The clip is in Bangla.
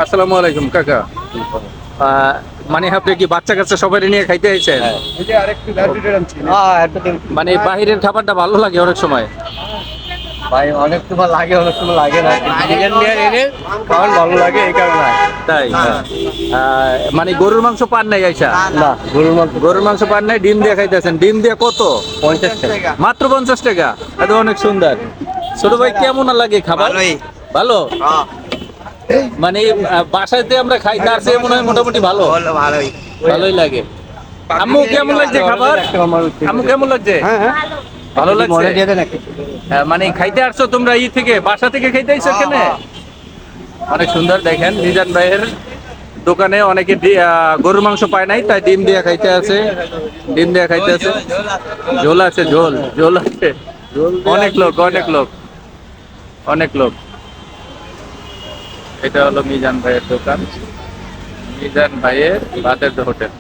আসসালামু আলাইকুম কাকা। মানে আপনি কি বাচ্চা কাচ্চা সবাই নিয়ে খাইতে আইছেন? মানে বাহিরের খাবারটা ভালো লাগে অনেক সময়। ভাই অনেক সময় লাগে, অনেক সময় লাগে না। চিকেন নিয়ে এনে খাওয়ার ভালো লাগে এই কারণে। তাই মানে গরুর মাংস পান নাই আইসা? না, গরুর মাংস পান নাই, ডিম দিয়ে খাইতেছেন। ডিম দিয়ে কত? 50 টাকা। মাত্র 50 টাকা। এটা অনেক সুন্দর। ছোট ভাই কেমন লাগে খাবার? ভালো। মানে বাসাতে আমরা খাই তার চেয়ে মনে হয় মোটামুটি ভালো। ভালোই লাগে। আম্মু কেমন লাগছে খাবার? আম্মু কেমন লাগছে? হ্যাঁ হ্যাঁ, ভালো লাগছে। মনে দিয়ে দেন একটু। মানে খাইতে আসছো তোমরা থেকে বাসা থেকে খাইতে আইছো এখানে? অনেক সুন্দর। দেখেন মিজান ভাইয়ের দোকানে অনেকে গরুর মাংস পায় নাই, তাই ডিম দিয়ে খাইতে আছে। ডিম দিয়ে খাইতে আছে। ঝোল আছে, ঝোল ঝোল আছে। অনেক লোক, অনেক লোক, অনেক লোক। এটা হলো মিজান ভাইয়ের দোকান। মিজান ভাইয়ের ভাতের হোটেল।